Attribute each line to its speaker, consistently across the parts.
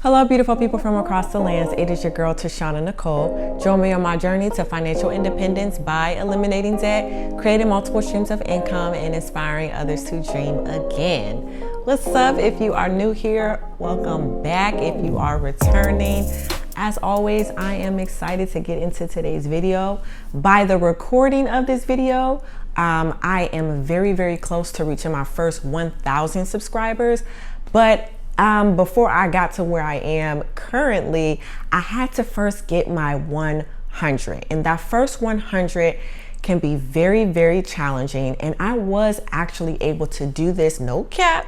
Speaker 1: Hello, beautiful people from across the lands. It is your girl, Tashana Nicole. Join me on my journey to financial independence by eliminating debt, creating multiple streams of income, and inspiring others to dream again. What's up? If you are new here, welcome back. If you are returning, as always, I am excited to get into today's video. By the recording of this video, I am very, very close to reaching my first 1,000 subscribers, but before I got to where I am currently, I had to first get my 100. And that first 100 can be very, very challenging. And I was actually able to do this, no cap,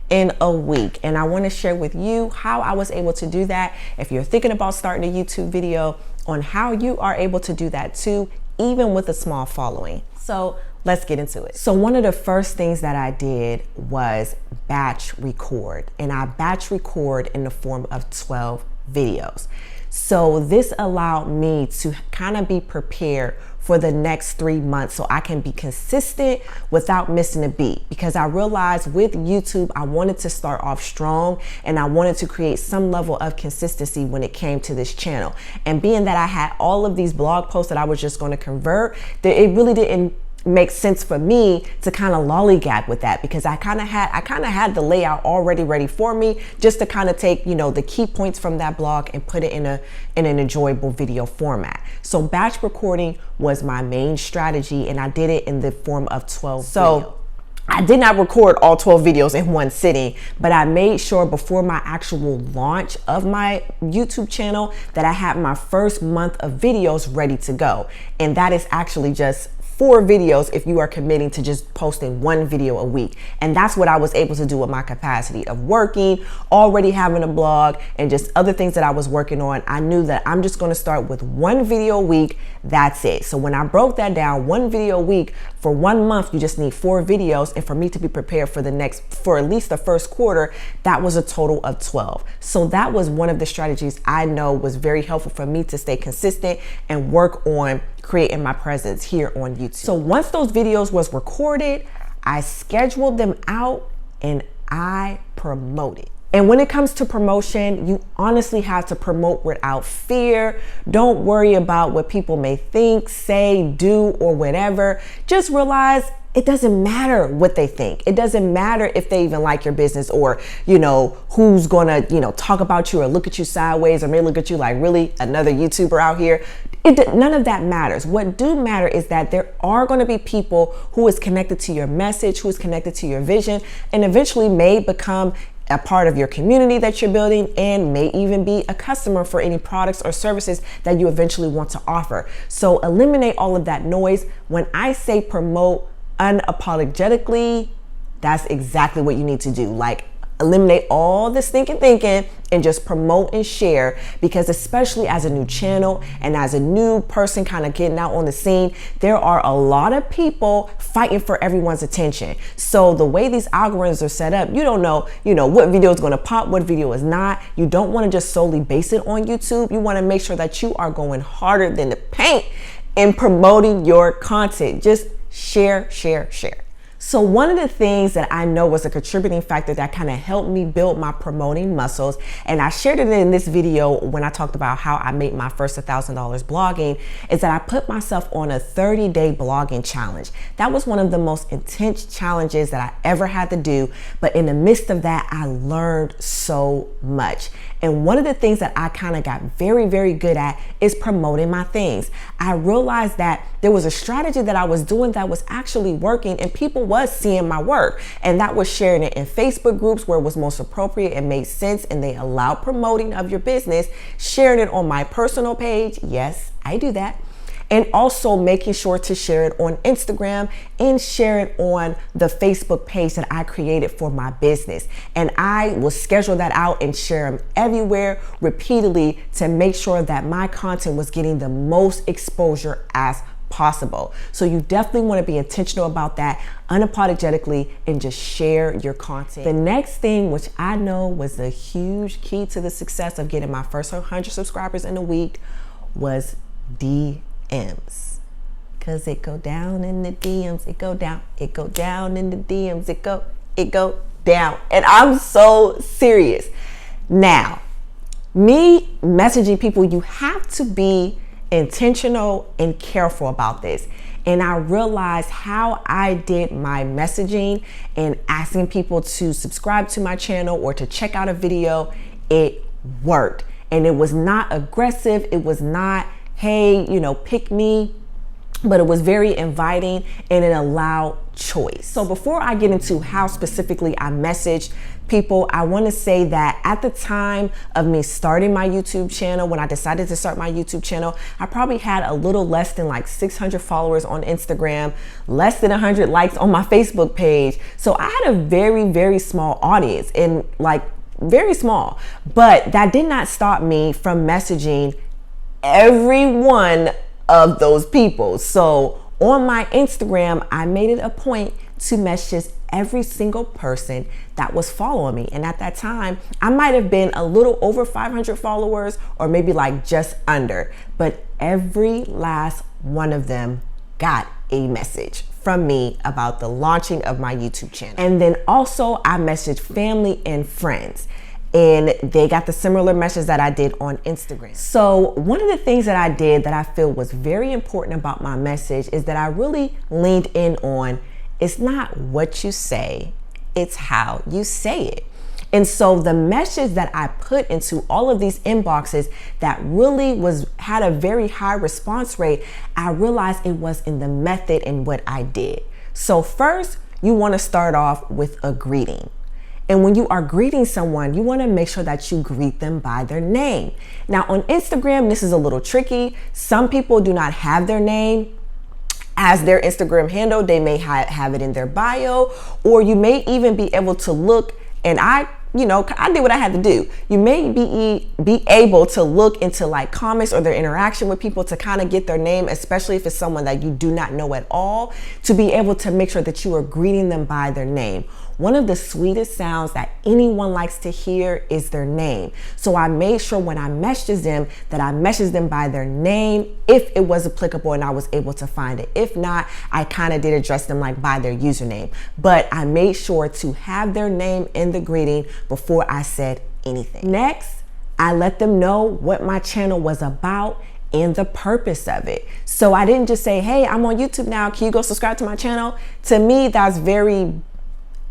Speaker 1: in a week. And I want to share with you how I was able to do that. If you're thinking about starting a YouTube video, on how you are able to do that too, even with a small following. So let's get into it. So one of the first things that I did was batch record, and I batch record in the form of 12 videos. So this allowed me to kind of be prepared for the next 3 months so I can be consistent without missing a beat, because I realized with YouTube, I wanted to start off strong and I wanted to create some level of consistency when it came to this channel. And being that I had all of these blog posts that I was just going to convert, that it really didn't make sense for me to kind of lollygag with that, because I kind of had the layout already ready for me, just to kind of take, you know, the key points from that blog and put it in an enjoyable video format. So batch recording was my main strategy, and I did it in the form of 12 videos. I did not record all 12 videos in one sitting, but I made sure before my actual launch of my YouTube channel that I had my first month of videos ready to go. And that is actually just 4 videos if you are committing to just posting 1 video a week. And that's what I was able to do with my capacity of working, already having a blog, and just other things that I was working on. I knew that I'm just going to start with 1 video a week. That's it. So when I broke that down, 1 video a week for 1 month, you just need 4 videos. And for me to be prepared for for at least the first quarter, that was a total of 12. So that was one of the strategies I know was very helpful for me to stay consistent and work on creating my presence here on YouTube. So once those videos was recorded, I scheduled them out and I promoted. And when it comes to promotion, you honestly have to promote without fear. Don't worry about what people may think, say, do, or whatever. Just realize it doesn't matter what they think. It doesn't matter if they even like your business, or, you know, who's gonna, you know, talk about you or look at you sideways, or may look at you like, really, another YouTuber out here. None of that matters. What do matter is that there are going to be people who is connected to your message, who is connected to your vision, and eventually may become a part of your community that you're building, and may even be a customer for any products or services that you eventually want to offer. So eliminate all of that noise. When I say promote unapologetically, that's exactly what you need to do. Like, eliminate all the stinking thinking and just promote and share, because especially as a new channel and as a new person kind of getting out on the scene, there are a lot of people fighting for everyone's attention. So the way these algorithms are set up, you don't know, what video is going to pop, what video is not. You don't want to just solely base it on YouTube. You want to make sure that you are going harder than the paint in promoting your content. Just share, share, share. So one of the things that I know was a contributing factor that kind of helped me build my promoting muscles, and I shared it in this video when I talked about how I made my first $1,000 blogging, is that I put myself on a 30-day blogging challenge. That was one of the most intense challenges that I ever had to do, but in the midst of that, I learned so much. And one of the things that I kind of got very, very good at is promoting my things. I realized that there was a strategy that I was doing that was actually working, and people was seeing my work, and that was sharing it in Facebook groups where it was most appropriate and made sense, and they allowed promoting of your business, sharing it on my personal page. Yes, I do that. And also making sure to share it on Instagram and share it on the Facebook page that I created for my business. And I will schedule that out and share them everywhere repeatedly to make sure that my content was getting the most exposure as possible. So you definitely want to be intentional about that, unapologetically, and just share your content. The next thing, which I know was a huge key to the success of getting my first 100 subscribers in a week, was DMs. Cause it go down in the DMs, it go down in the DMs, it go down. And I'm so serious. Now, me messaging people, you have to be intentional and careful about this. And I realized how I did my messaging and asking people to subscribe to my channel or to check out a video, it worked. And it was not aggressive. It was not, hey, pick me, but it was very inviting and it allowed choice. So before I get into how specifically I messaged people, I want to say that at the time of me starting my YouTube channel, when I decided to start my YouTube channel, I probably had a little less than like 600 followers on Instagram, less than 100 likes on my Facebook page. So I had a very, very small audience, and like very small, but that did not stop me from messaging every one of those people. So on my Instagram, I made it a point to message every single person that was following me. And at that time, I might have been a little over 500 followers or maybe like just under, but every last one of them got a message from me about the launching of my YouTube channel. And then also I messaged family and friends, and they got the similar message that I did on Instagram. So one of the things that I did that I feel was very important about my message is that I really leaned in on, it's not what you say, it's how you say it. And so the message that I put into all of these inboxes that really had a very high response rate, I realized it was in the method and what I did. So first, you want to start off with a greeting. And when you are greeting someone, you want to make sure that you greet them by their name. Now on Instagram, this is a little tricky. Some people do not have their name as their Instagram handle. They may have it in their bio, or you may even be able to look, and I did what I had to do. You may be able to look into like comments or their interaction with people to kind of get their name, especially if it's someone that you do not know at all, to be able to make sure that you are greeting them by their name. One of the sweetest sounds that anyone likes to hear is their name. So I made sure when I messaged them that I messaged them by their name if it was applicable and I was able to find it. If not, I kind of did address them like by their username. But I made sure to have their name in the greeting before I said anything. Next, I let them know what my channel was about and the purpose of it. So I didn't just say, hey, I'm on YouTube now, can you go subscribe to my channel? To me, that's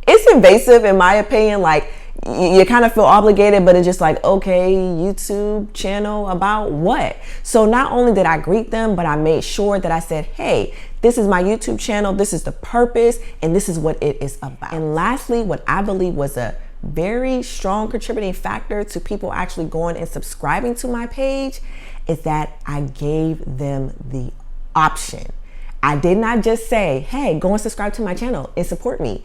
Speaker 1: it's invasive in my opinion. Like you kind of feel obligated, but it's just like, okay, YouTube channel about what? So not only did I greet them, but I made sure that I said, hey, this is my YouTube channel, this is the purpose, and this is what it is about. And lastly, what I believe was a very strong contributing factor to people actually going and subscribing to my page is that I gave them the option. I did not just say, hey, go and subscribe to my channel and support me.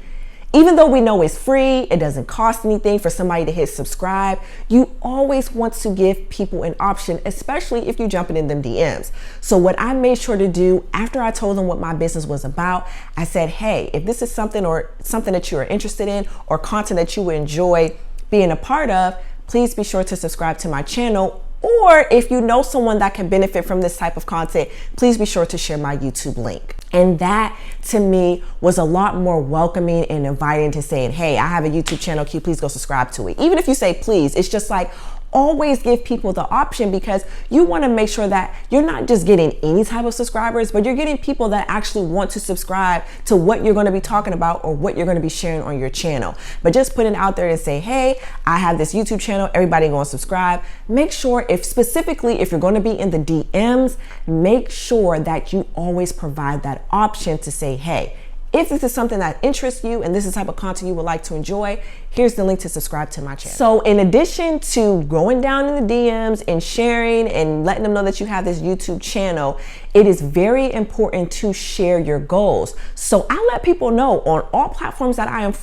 Speaker 1: Even though we know it's free, it doesn't cost anything for somebody to hit subscribe, you always want to give people an option, especially if you're jumping in them DMs. So what I made sure to do after I told them what my business was about, I said, hey, if this is something that you are interested in or content that you would enjoy being a part of, please be sure to subscribe to my channel. Or if you know someone that can benefit from this type of content, please be sure to share my YouTube link. And that to me was a lot more welcoming and inviting to saying, hey, I have a YouTube channel, can you please go subscribe to it? Even if you say please, it's just like, always give people the option, because you want to make sure that you're not just getting any type of subscribers, but you're getting people that actually want to subscribe to what you're going to be talking about or what you're going to be sharing on your channel. But just put it out there and say, hey, I have this YouTube channel, everybody going to subscribe. Make sure if you're going to be in the DMs, make sure that you always provide that option to say, hey, if this is something that interests you and this is the type of content you would like to enjoy, here's the link to subscribe to my channel. So in addition to going down in the DMs and sharing and letting them know that you have this YouTube channel, it is very important to share your goals. So I let people know on all platforms that I am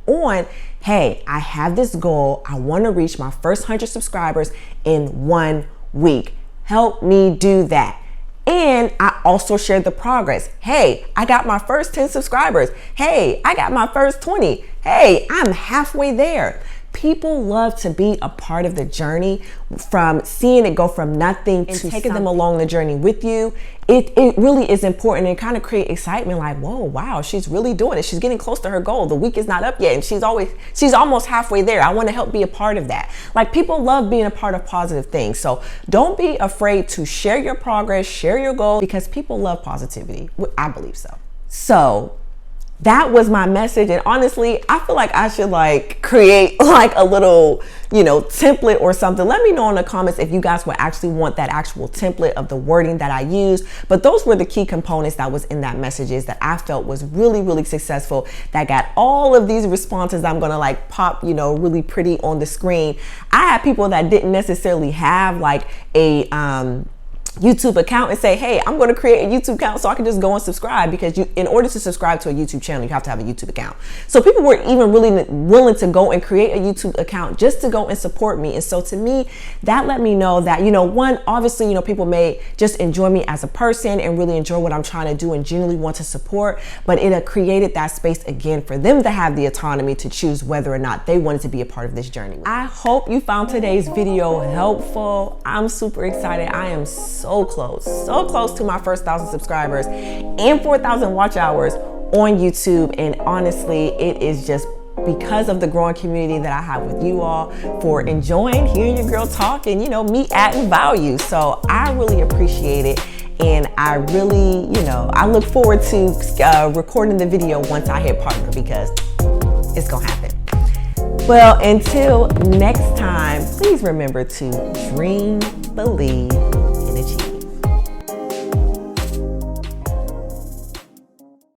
Speaker 1: on, hey, I have this goal. I want to reach my first 100 subscribers in 1 week. Help me do that. And I also shared the progress. Hey, I got my first 10 subscribers. Hey, I got my first 20. Hey, I'm halfway there. People love to be a part of the journey, from seeing it go from nothing to taking them along the journey with you. It really is important, and kind of create excitement, like, whoa, wow, she's really doing it. She's getting close to her goal. The week is not up yet, and she's almost halfway there. I want to help be a part of that. Like, people love being a part of positive things. So don't be afraid to share your progress, share your goals, because people love positivity. I believe so. So that was my message. And honestly, I feel like I should like create like a little, template or something. Let me know in the comments if you guys would actually want that actual template of the wording that I used. But those were the key components that was in that messages that I felt was really, really successful, that got all of these responses I'm going to like pop, really pretty on the screen. I had people that didn't necessarily have like a, YouTube account and say, hey, I'm going to create a YouTube account so I can just go and subscribe, because in order to subscribe to a YouTube channel, you have to have a YouTube account. So people were even really willing to go and create a YouTube account just to go and support me. And so to me, that let me know that, one, obviously, people may just enjoy me as a person and really enjoy what I'm trying to do and genuinely want to support, but it created that space again for them to have the autonomy to choose whether or not they wanted to be a part of this journey. I hope you found today's video helpful. I'm super excited. I am so close to my first 1,000 subscribers and 4,000 watch hours on YouTube. And honestly, it is just because of the growing community that I have with you all, for enjoying hearing your girl talk and, me adding value. So I really appreciate it. And I really, I look forward to recording the video once I hit partner, because it's gonna happen. Well, until next time, please remember to dream, believe, and achieve.